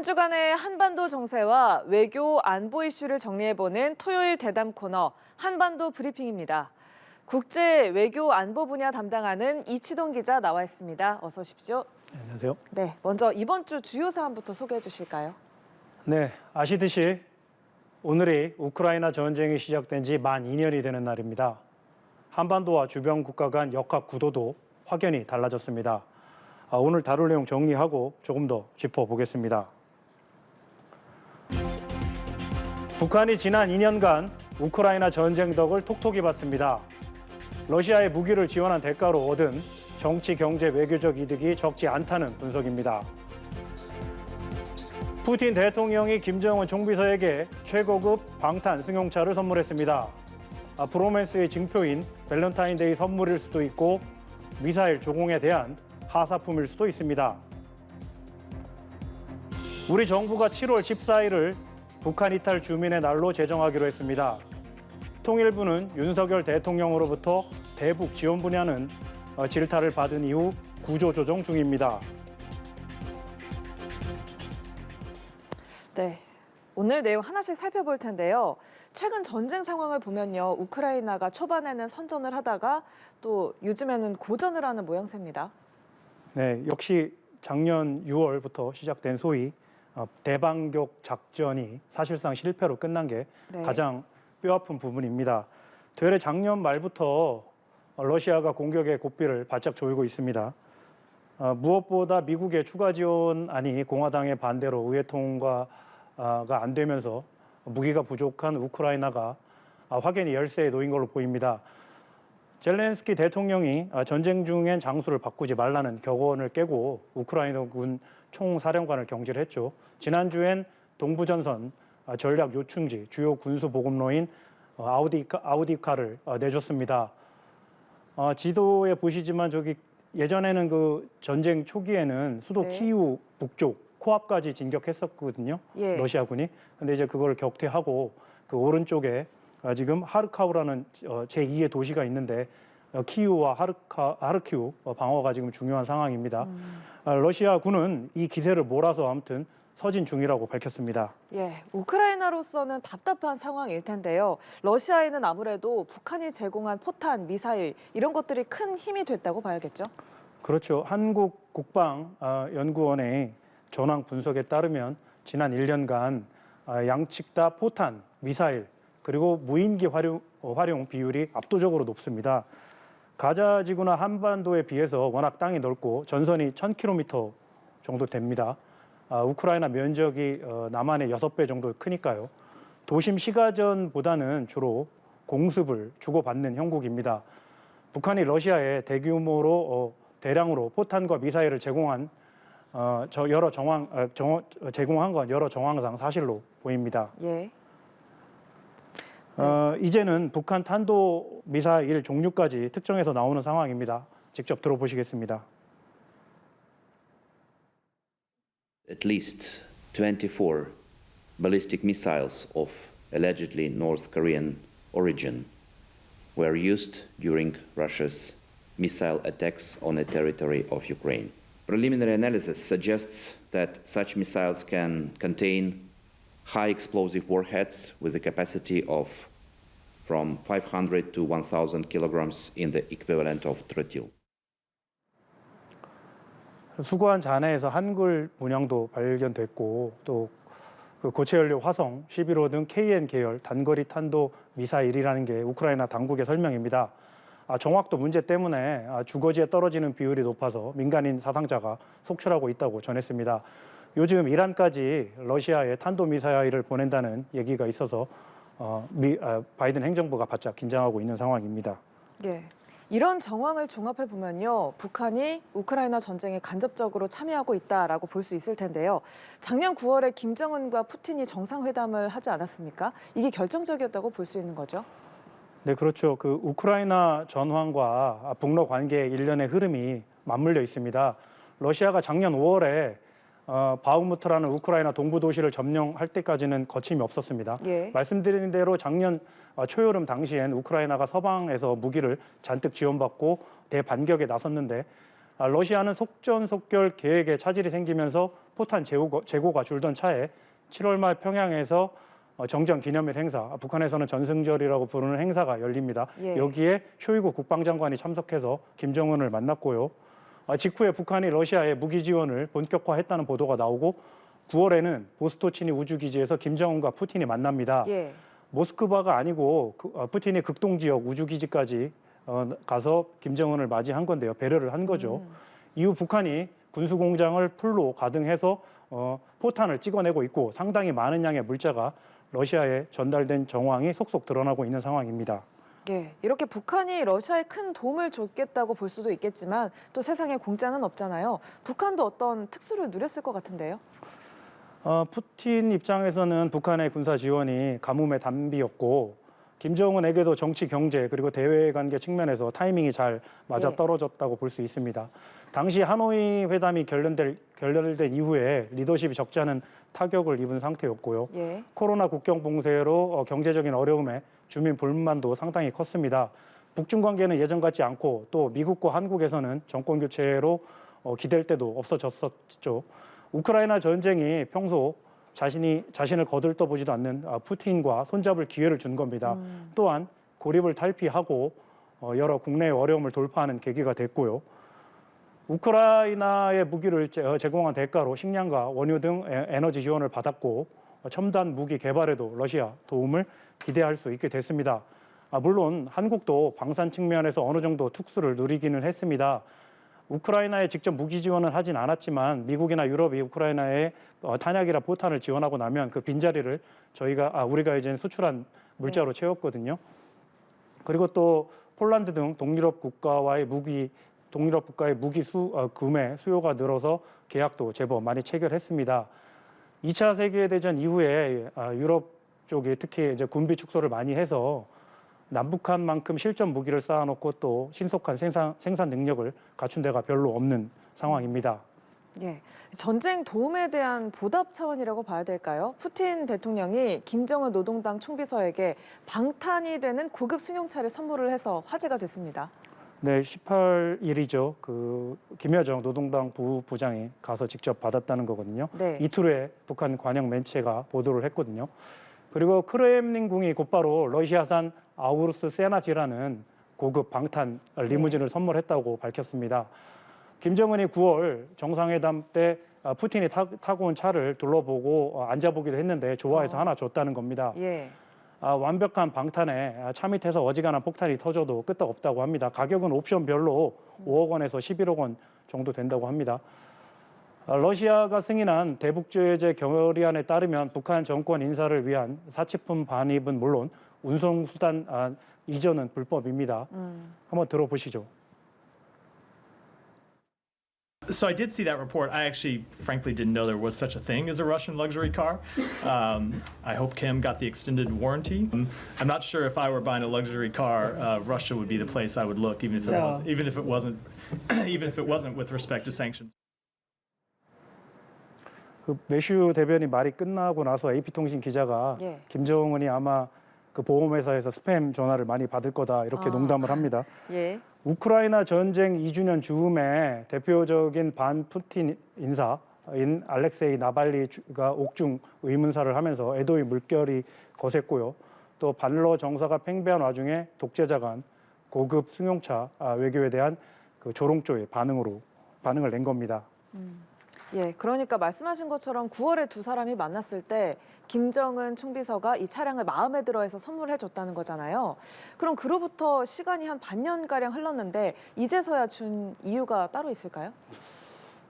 한 주간의 한반도 정세와 외교 안보 이슈를 정리해보는 토요일 대담 코너 한반도 브리핑입니다. 국제 외교 안보 분야 담당하는 이치동 기자 나와 있습니다. 어서 오십시오. 네, 안녕하세요. 네, 먼저 이번 주 주요 사안부터 소개해 주실까요? 네, 아시듯이 오늘이 우크라이나 전쟁이 시작된 지 만 2년이 되는 날입니다. 한반도와 주변 국가 간 역학 구도도 확연히 달라졌습니다. 오늘 다룰 내용 정리하고 조금 더 짚어보겠습니다. 북한이 지난 2년간 우크라이나 전쟁 덕을 톡톡히 봤습니다. 러시아의 무기를 지원한 대가로 얻은 정치, 경제, 외교적 이득이 적지 않다는 분석입니다. 푸틴 대통령이 김정은 총비서에게 최고급 방탄 승용차를 선물했습니다. 브로맨스의 징표인 밸런타인데이 선물일 수도 있고 미사일 조공에 대한 하사품일 수도 있습니다. 우리 정부가 7월 14일을 북한 이탈 주민의 날로 제정하기로 했습니다. 통일부는 윤석열 대통령으로부터 대북 지원 분야는 질타를 받은 이후 구조조정 중입니다. 네, 오늘 내용 하나씩 살펴볼 텐데요. 최근 전쟁 상황을 보면요. 우크라이나가 초반에는 선전을 하다가 또 요즘에는 고전을 하는 모양새입니다. 네, 역시 작년 6월부터 시작된 소위 대반격 작전이 사실상 실패로 끝난 게 가장 뼈아픈 부분입니다. 되레 작년 말부터 러시아가 공격의 고삐를 바짝 조이고 있습니다. 무엇보다 미국의 추가 지원안이 공화당의 반대로 의회 통과가 안 되면서 무기가 부족한 우크라이나가 확연히 열세에 놓인 걸로 보입니다. 젤렌스키 대통령이 전쟁 중엔 장소를 바꾸지 말라는 격언을 깨고 우크라이나군 총사령관을 경질을 했죠. 지난주엔 동부전선 전략 요충지 주요 군수 보급로인 아우디카를 내줬습니다. 지도에 보시지만 저기 예전에는 그 전쟁 초기에는 수도 키이우 북쪽 코앞까지 진격했었거든요. 러시아군이. 근데 이제 그걸 격퇴하고 그 오른쪽에 지금 하르카우라는 제2의 도시가 있는데 키이우와 하르키우 방어가 지금 중요한 상황입니다. 러시아군은 이 기세를 몰아서 아무튼 서진 중이라고 밝혔습니다. 예, 우크라이나로서는 답답한 상황일 텐데요. 러시아에는 아무래도 북한이 제공한 포탄, 미사일 이런 것들이 큰 힘이 됐다고 봐야겠죠? 그렇죠. 한국국방연구원의 전황 분석에 따르면 지난 1년간 양측 다 포탄, 미사일 그리고 무인기 활용 비율이 압도적으로 높습니다. 가자 지구나 한반도에 비해서 워낙 땅이 넓고 전선이 1000km 정도 됩니다. 우크라이나 면적이 남한의 6배 정도 크니까요. 도심 시가전보다는 주로 공습을 주고받는 형국입니다. 북한이 러시아에 대규모로 대량으로 포탄과 미사일을 제공한 제공한 건 여러 정황상 사실로 보입니다. 예. 이제는 북한 탄도 미사일 종류까지 특정해서 나오는 상황입니다. 직접 들어보시겠습니다. At least 24 ballistic missiles of allegedly North Korean origin were used during Russia's missile attacks on the territory of Ukraine. Preliminary analysis suggests that such missiles can contain high explosive warheads with a capacity of from 500 to 1,000 kilograms in the equivalent of trotyl. 수거한 잔해에서 한글 문양도 발견됐고 또 그 고체연료 화성 11호 등 KN 계열 단거리 탄도 미사일이라는 게 우크라이나 당국의 설명입니다. 정확도 문제 때문에 주거지에 떨어지는 비율이 높아서 민간인 사상자가 속출하고 있다고 전했습니다. 요즘 이란까지 러시아에 탄도미사일을 보낸다는 얘기가 있어서 바이든 행정부가 바짝 긴장하고 있는 상황입니다. 예. 이런 정황을 종합해 보면요, 북한이 우크라이나 전쟁에 간접적으로 참여하고 있다라고 볼 수 있을 텐데요. 작년 9월에 김정은과 푸틴이 정상회담을 하지 않았습니까? 이게 결정적이었다고 볼 수 있는 거죠? 네, 그렇죠. 그 우크라이나 전황과 북러 관계의 일련의 흐름이 맞물려 있습니다. 러시아가 작년 5월에 바흐무트라는 우크라이나 동부 도시를 점령할 때까지는 거침이 없었습니다. 말씀드린 대로 작년 초여름 당시엔 우크라이나가 서방에서 무기를 잔뜩 지원받고 대반격에 나섰는데 러시아는 속전속결 계획에 차질이 생기면서 포탄 재고가 줄던 차에 7월 말 평양에서 정전 기념일 행사, 북한에서는 전승절이라고 부르는 행사가 열립니다. 예. 여기에 쇼이구 국방장관이 참석해서 김정은을 만났고요. 직후에 북한이 러시아에 무기 지원을 본격화했다는 보도가 나오고 9월에는 보스토치니 우주기지에서 김정은과 푸틴이 만납니다. 예. 모스크바가 아니고 푸틴이 극동지역 우주기지까지 가서 김정은을 맞이한 건데요. 배려를 한 거죠. 이후 북한이 군수공장을 풀로 가등해서 포탄을 찍어내고 있고 상당히 많은 양의 물자가 러시아에 전달된 정황이 속속 드러나고 있는 상황입니다. 예, 이렇게 북한이 러시아에 큰 도움을 줬겠다고 볼 수도 있겠지만 또 세상에 공짜는 없잖아요. 북한도 어떤 특수를 누렸을 것 같은데요. 푸틴 입장에서는 북한의 군사 지원이 가뭄의 단비였고 김정은에게도 정치, 경제 그리고 대외 관계 측면에서 타이밍이 잘 맞아떨어졌다고 볼 수 있습니다. 당시 하노이 회담이 결렬된 이후에 리더십이 적지 않은 타격을 입은 상태였고요. 예. 코로나 국경 봉쇄로 경제적인 어려움에 주민 불만도 상당히 컸습니다. 북중 관계는 예전 같지 않고 또 미국과 한국에서는 정권 교체로 기댈 때도 없어졌었죠. 우크라이나 전쟁이 평소 자신을 거들떠보지도 않는 푸틴과 손잡을 기회를 준 겁니다. 또한 고립을 탈피하고 여러 국내의 어려움을 돌파하는 계기가 됐고요. 우크라이나의 무기를 제공한 대가로 식량과 원유 등 에너지 지원을 받았고 첨단 무기 개발에도 러시아 도움을 기대할 수 있게 됐습니다. 물론 한국도 방산 측면에서 어느 정도 특수를 누리기는 했습니다. 우크라이나에 직접 무기 지원을 하진 않았지만 미국이나 유럽이 우크라이나에 탄약이나 포탄을 지원하고 나면 그 빈자리를 우리가 이제 수출한 물자로 채웠거든요. 그리고 또 폴란드 등 동유럽 국가의 무기 구매 수요가 늘어서 계약도 제법 많이 체결했습니다. 2차 세계대전 이후에 유럽 쪽이 특히 이제 군비 축소를 많이 해서 남북한만큼 실전 무기를 쌓아놓고 또 신속한 생산 능력을 갖춘 데가 별로 없는 상황입니다. 예, 전쟁 도움에 대한 보답 차원이라고 봐야 될까요? 푸틴 대통령이 김정은 노동당 총비서에게 방탄이 되는 고급 승용차를 선물을 해서 화제가 됐습니다. 네, 18일이죠. 김여정 노동당 부부장이 가서 직접 받았다는 거거든요. 네. 이틀 후에 북한 관영 매체가 보도를 했거든요. 그리고 크렘린궁이 곧바로 러시아산 아우루스 세나지라는 고급 방탄 리무진을 선물했다고 밝혔습니다. 김정은이 9월 정상회담 때 푸틴이 타고 온 차를 둘러보고 앉아보기도 했는데 좋아해서 하나 줬다는 겁니다. 예. 완벽한 방탄에 차 밑에서 어지간한 폭탄이 터져도 끄떡없다고 합니다. 가격은 옵션별로 5억 원에서 11억 원 정도 된다고 합니다. 러시아가 승인한 대북제재 결의안에 따르면 북한 정권 인사를 위한 사치품 반입은 물론 운송수단 이전은 불법입니다. 한번 들어보시죠. So I did see that report. I actually, frankly, didn't know there was such a thing as a Russian luxury car. I hope Kim got the extended warranty. I'm not sure if I were buying a luxury car, Russia would be the place I would look, even if it wasn't with respect to sanctions. 매슈 대변인 말이 끝나고 나서 AP통신 기자가 김정은이 아마 그 보험회사에서 스팸 전화를 많이 받을 거다 이렇게 농담을 합니다. 예. 우크라이나 전쟁 2주년 즈음에 대표적인 반푸틴 인사인 알렉세이 나발리가 옥중 의문사를 하면서 애도의 물결이 거셌고요. 또 반러 정사가 팽배한 와중에 독재자 간 고급 승용차 외교에 대한 그 조롱조의 반응을 낸 겁니다. 예, 그러니까 말씀하신 것처럼 9월에 두 사람이 만났을 때 김정은 총비서가 이 차량을 마음에 들어해서 선물해 줬다는 거잖아요. 그럼 그로부터 시간이 한 반년가량 흘렀는데 이제서야 준 이유가 따로 있을까요?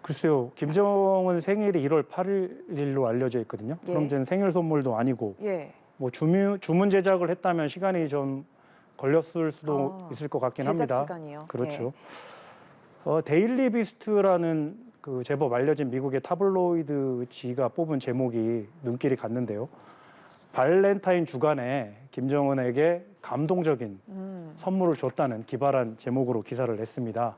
글쎄요. 김정은 생일이 1월 8일로 알려져 있거든요. 그럼 이제 생일 선물도 아니고 뭐 주문 제작을 했다면 시간이 좀 걸렸을 수도 있을 것 같긴 제작 합니다. 시간이요. 그렇죠. 데일리 비스트라는 그 제법 알려진 미국의 타블로이드지가 뽑은 제목이 눈길이 갔는데요. 발렌타인 주간에 김정은에게 감동적인 선물을 줬다는 기발한 제목으로 기사를 냈습니다.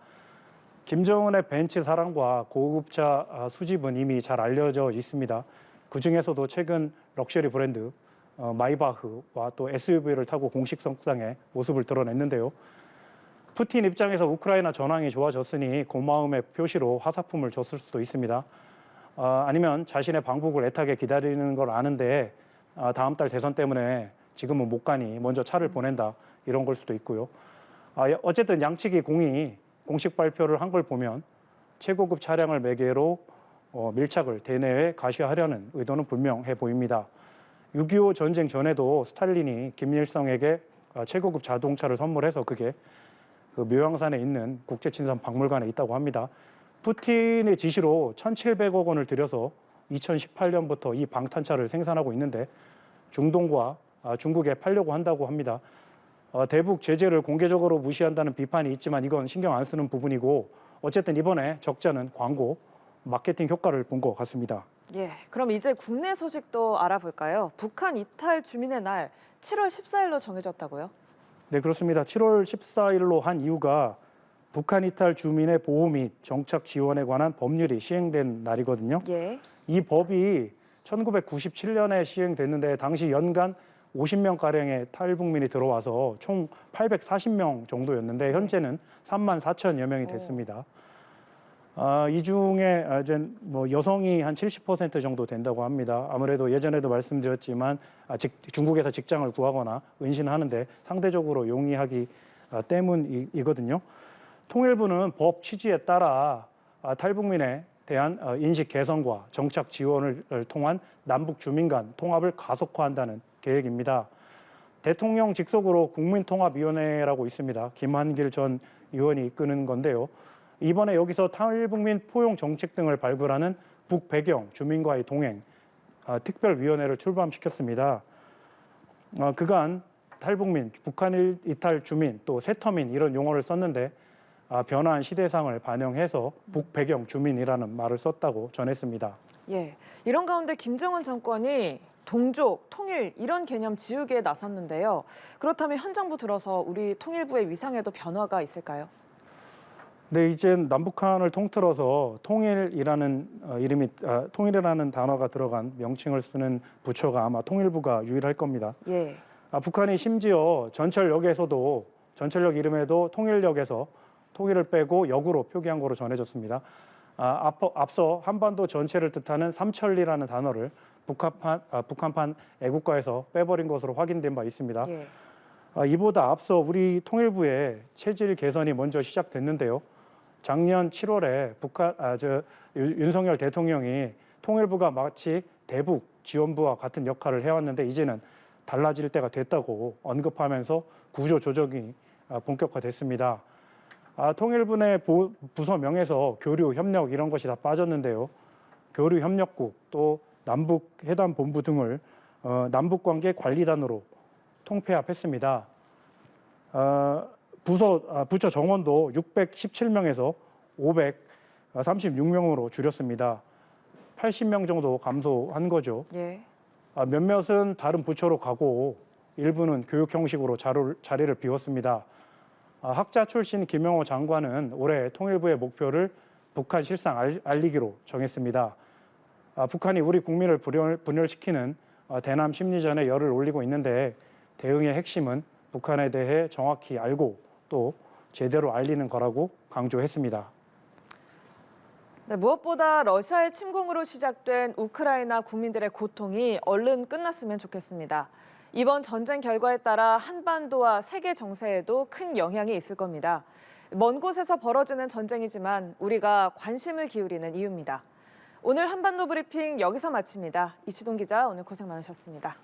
김정은의 벤츠 사랑과 고급차 수집은 이미 잘 알려져 있습니다. 그중에서도 최근 럭셔리 브랜드 마이바흐와 또 SUV를 타고 공식 석상에 모습을 드러냈는데요. 푸틴 입장에서 우크라이나 전황이 좋아졌으니 고마움의 표시로 화사품을 줬을 수도 있습니다. 아니면 자신의 방북을 애타게 기다리는 걸 아는데 다음 달 대선 때문에 지금은 못 가니 먼저 차를 보낸다 이런 걸 수도 있고요. 어쨌든 양측이 공식 발표를 한 걸 보면 최고급 차량을 매개로 밀착을 대내외 가시화하려는 의도는 분명해 보입니다. 6.25 전쟁 전에도 스탈린이 김일성에게 최고급 자동차를 선물해서 그게 그 묘양산에 있는 국제친선 박물관에 있다고 합니다. 푸틴의 지시로 1,700억 원을 들여서 2018년부터 이 방탄차를 생산하고 있는데 중동과 중국에 팔려고 한다고 합니다. 대북 제재를 공개적으로 무시한다는 비판이 있지만 이건 신경 안 쓰는 부분이고 어쨌든 이번에 적자는 광고, 마케팅 효과를 본 것 같습니다. 예, 그럼 이제 국내 소식도 알아볼까요? 북한 이탈 주민의 날 7월 14일로 정해졌다고요? 네, 그렇습니다. 7월 14일로 한 이유가 북한 이탈 주민의 보호 및 정착 지원에 관한 법률이 시행된 날이거든요. 예. 이 법이 1997년에 시행됐는데 당시 연간 50명가량의 탈북민이 들어와서 총 840명 정도였는데 현재는 3만 4천여 명이 됐습니다. 이 중에 이제 뭐 여성이 한 70% 정도 된다고 합니다. 아무래도 예전에도 말씀드렸지만 중국에서 직장을 구하거나 은신하는데 상대적으로 용이하기 때문이거든요. 통일부는 법 취지에 따라 탈북민에 대한 인식 개선과 정착 지원을 통한 남북 주민 간 통합을 가속화한다는 계획입니다. 대통령 직속으로 국민통합위원회라고 있습니다. 김한길 전 의원이 이끄는 건데요. 이번에 여기서 탈북민 포용 정책 등을 발굴하는 북배경 주민과의 동행 특별위원회를 출범시켰습니다. 그간 탈북민, 북한 이탈 주민, 또 세터민 이런 용어를 썼는데 변화한 시대상을 반영해서 북배경 주민이라는 말을 썼다고 전했습니다. 예, 이런 가운데 김정은 정권이 동족, 통일 이런 개념 지우개에 나섰는데요. 그렇다면 현 정부 들어서 우리 통일부의 위상에도 변화가 있을까요? 네, 이제 남북한을 통틀어서 통일이라는 통일이라는 단어가 들어간 명칭을 쓰는 부처가 아마 통일부가 유일할 겁니다. 예. 북한이 심지어 전철역 이름에도 통일역에서 통일을 빼고 역으로 표기한 거로 전해졌습니다. 앞서 한반도 전체를 뜻하는 삼천리라는 단어를 북한판 애국가에서 빼버린 것으로 확인된 바 있습니다. 예. 이보다 앞서 우리 통일부의 체질 개선이 먼저 시작됐는데요. 작년 7월에 윤석열 대통령이 통일부가 마치 대북 지원부와 같은 역할을 해왔는데 이제는 달라질 때가 됐다고 언급하면서 구조 조정이 본격화됐습니다. 통일부 내 부서명에서 교류, 협력 이런 것이 다 빠졌는데요. 교류 협력국 또 남북 회담 본부 등을 남북관계 관리단으로 통폐합했습니다. 부처 정원도 617명에서 536명으로 줄였습니다. 80명 정도 감소한 거죠. 예. 몇몇은 다른 부처로 가고 일부는 교육 형식으로 자리를 비웠습니다. 학자 출신 김영호 장관은 올해 통일부의 목표를 북한 실상 알리기로 정했습니다. 북한이 우리 국민을 분열시키는 대남 심리전에 열을 올리고 있는데 대응의 핵심은 북한에 대해 정확히 알고 또 제대로 알리는 거라고 강조했습니다. 네, 무엇보다 러시아의 침공으로 시작된 우크라이나 국민들의 고통이 얼른 끝났으면 좋겠습니다. 이번 전쟁 결과에 따라 한반도와 세계 정세에도 큰 영향이 있을 겁니다. 먼 곳에서 벌어지는 전쟁이지만 우리가 관심을 기울이는 이유입니다. 오늘 한반도 브리핑 여기서 마칩니다. 이시동 기자 오늘 고생 많으셨습니다.